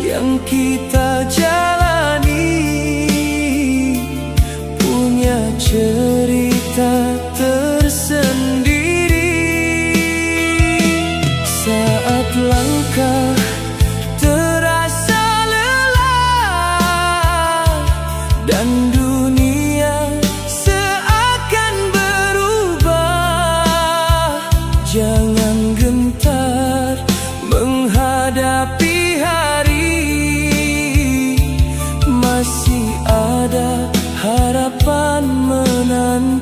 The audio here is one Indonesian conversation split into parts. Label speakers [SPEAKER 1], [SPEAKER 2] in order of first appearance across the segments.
[SPEAKER 1] yang kita jalani punya cerita tersendiri. Saat langkah terasa lelah dan dunia seakan berubah, jangan gentar menghadapi hari. Masih ada harapan menanti.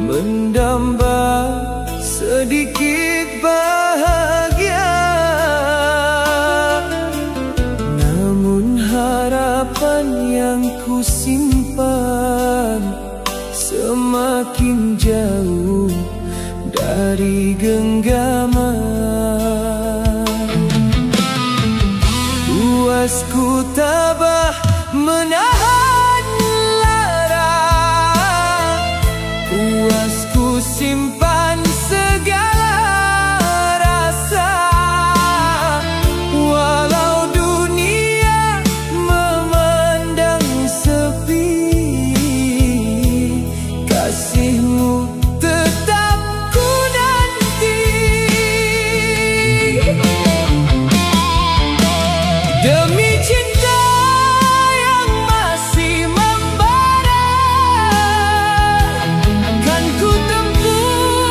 [SPEAKER 1] mendamba sedikit bahagia. Namun harapan yang ku simpan semakin jauh dari genggaman. Puasku tabah menahan lara, puasku simpan segala rasa. Walau dunia memandang sepi, kasihmu tetap ku nanti. Demi cinta yang masih membara, kan ku tempuh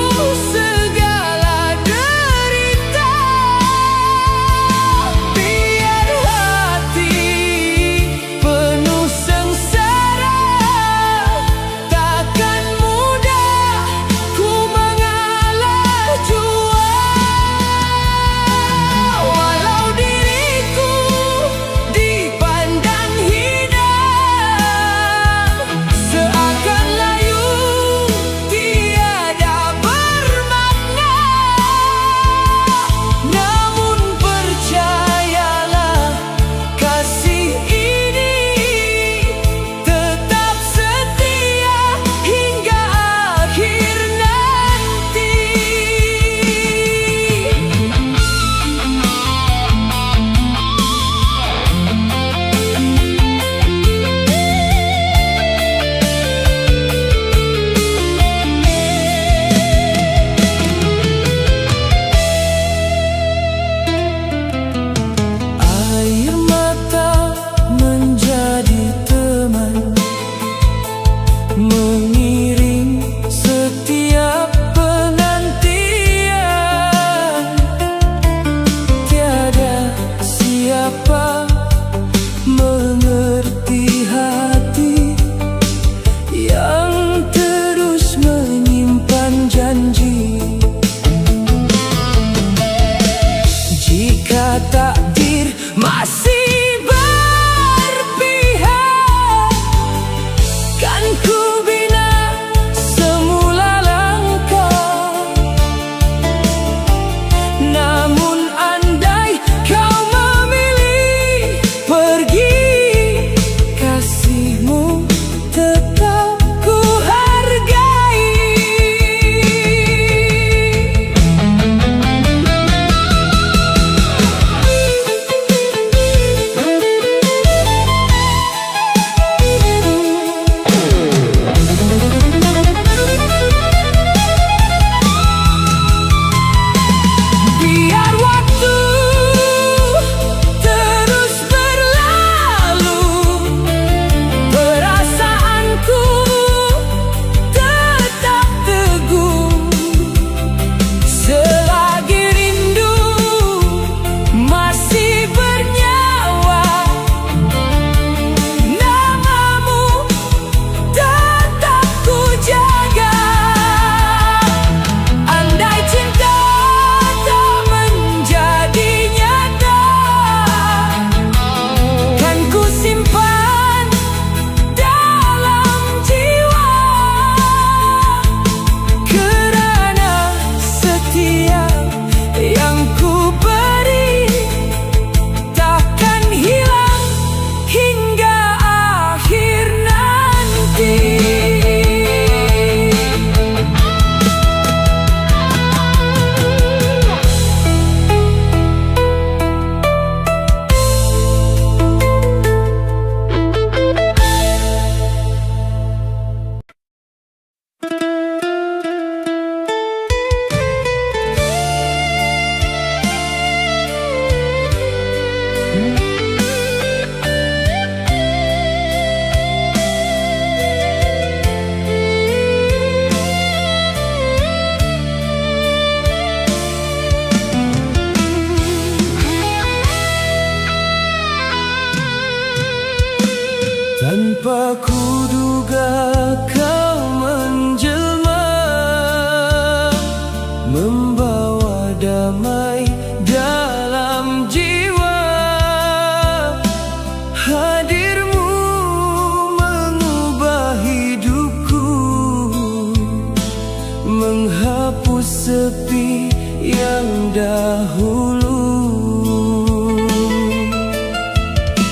[SPEAKER 1] menghapus sepi yang dahulu.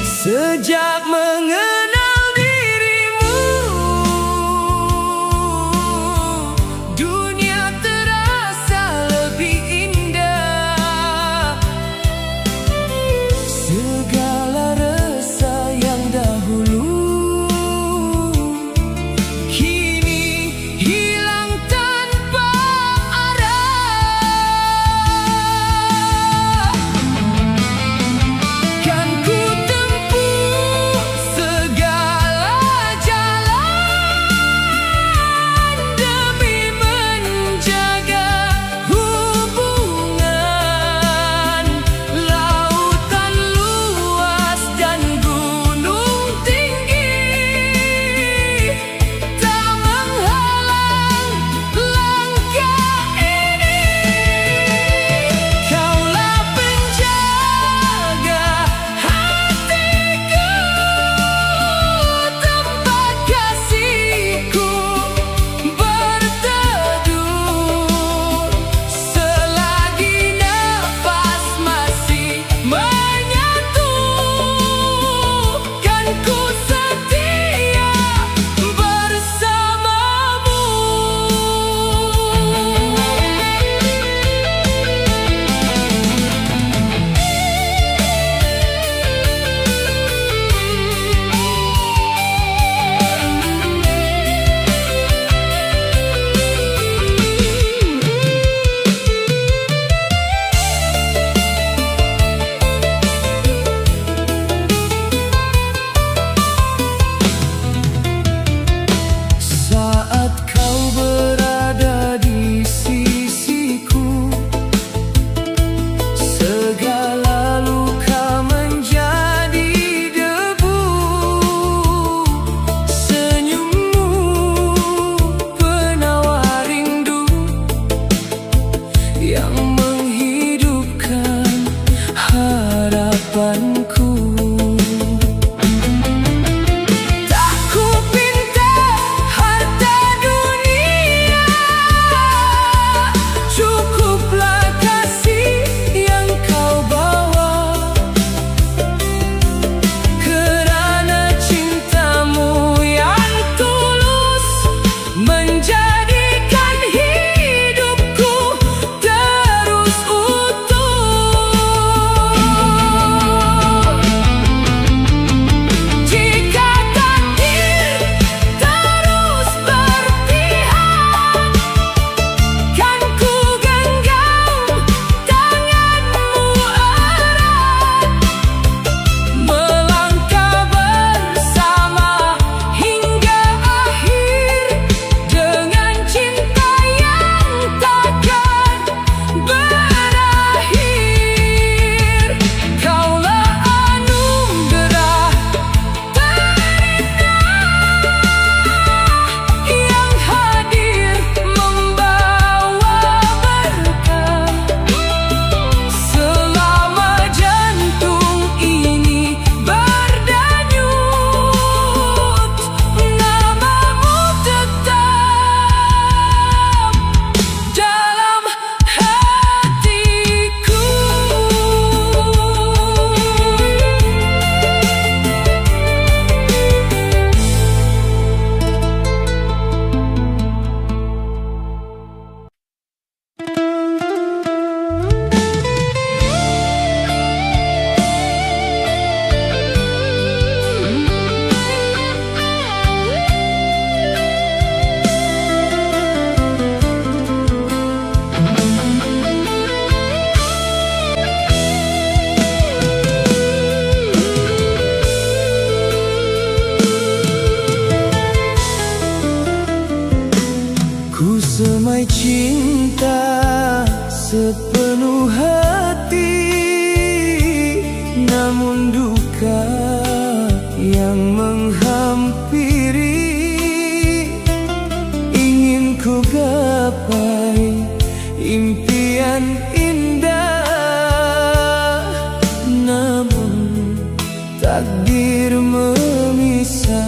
[SPEAKER 1] Sejak mengenal dirimu, dunia terasa lebih indah. Segala resah yang dahulu kini hilang tanpa arah. Kan ku tempuh segala jalan demi menjaga hubungan. Lautan luas dan gunung tinggi tak menghalang langkah ini. Kaulah penjaga hatiku, tempat kasihku berteduh. Selagi nafas masih menyatu, kan ku setia bersamamu. Saat kau berada di sisiku, segala luka menjadi debu. Senyummu penawar rindu yang menghidupkan harapanku. Tak kupinta harta dunia, cukuplah kasih yang kau bawa. Kerana cintamu yang tulus menjadikan hidupku terus utuh. Jika takdir terus berpihak, kan ku genggam tanganmu erat, melangkah bersama hingga akhir dengan cinta yang takkan berakhir. Kaulah anugerah yang hadir membawa berkah. Selama jantung ini berdenyut, namamu tetap dalam hatiku. Ku semai cinta sepenuh hati, namun duka yang menghampiri ingin ku gapai impian indah, namun takdir memisah.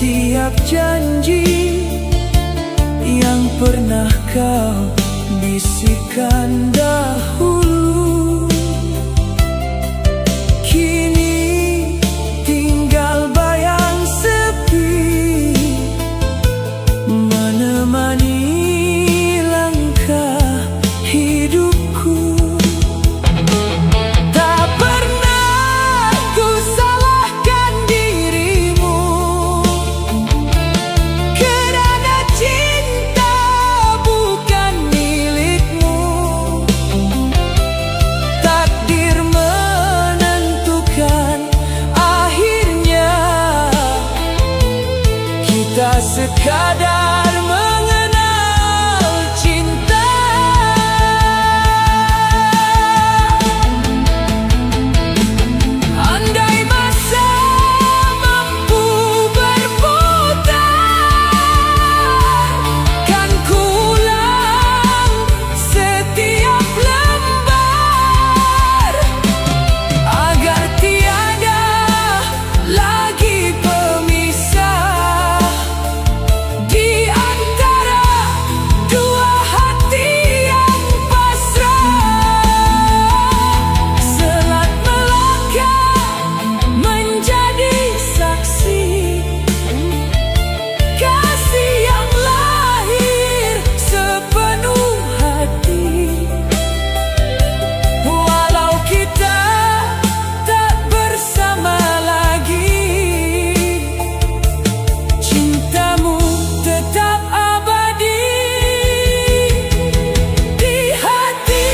[SPEAKER 1] setiap janji yang pernah kau bisikan dahulu. Kini tinggal bayang sepi menemani langkah hidupku. Tak pernah ku salahkan dirimu, kerana cinta bukan milikmu. Takdir menentukan, akhirnya kita sekadar mengenal cinta. Andai masa mampu berputar, kan kuulang setiap lembar, agar tiada lagi pemisah di antara dua hati yang pasrah. Selat Melaka menjadi saksi kasih yang lahir sepenuh hati. Walau kita tak bersama lagi, cintamu tetap abadi di hati.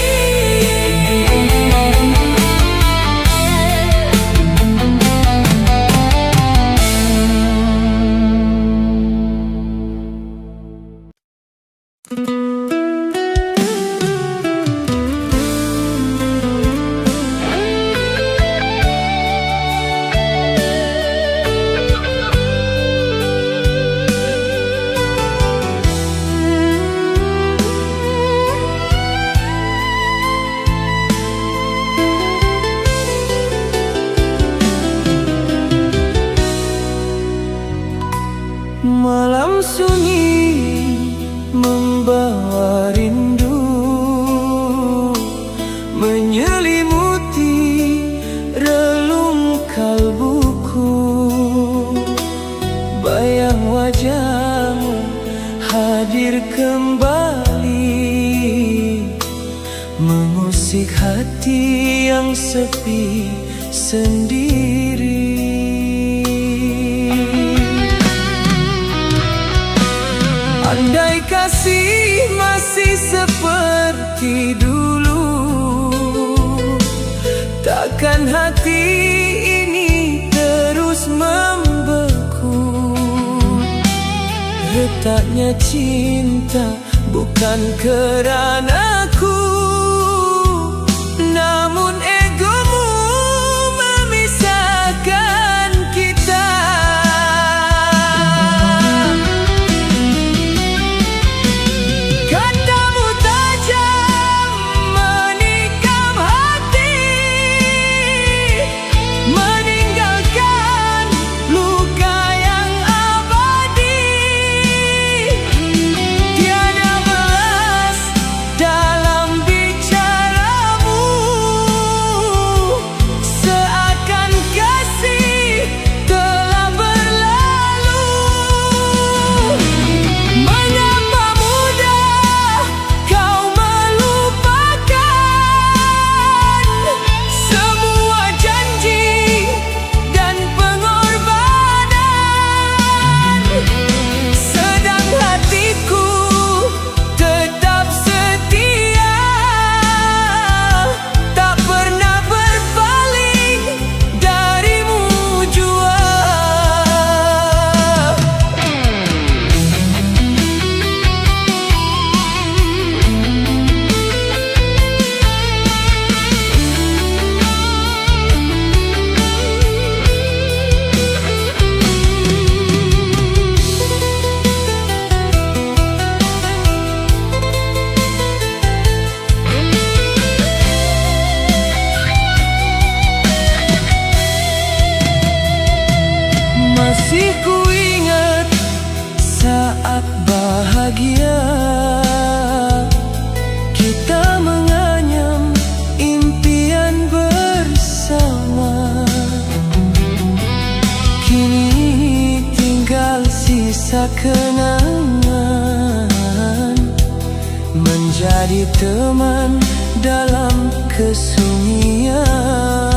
[SPEAKER 1] Malam sunyi membawa rindu, menyelimuti relung kalbuku. Bayang wajahmu hadir kembali, mengusik hati yang sepi sendiri. Andai kasih masih seperti dulu, takkan hati ini terus membeku. Retaknya cinta bukan keranaku, namun egomu memisahkan kita. Katamu tajam menikam hati, meninggalkan luka yang abadi. Tiada belas dalam bicaramu, seakan kasih telah berlalu. Mengapa mudah kau melupakan semua janji dan pengorbanan, sedang hatiku tetap setia, tak pernah berpaling darimu jua. Masih ku ingat sisa kenangan, menjadi teman dalam kesunyian.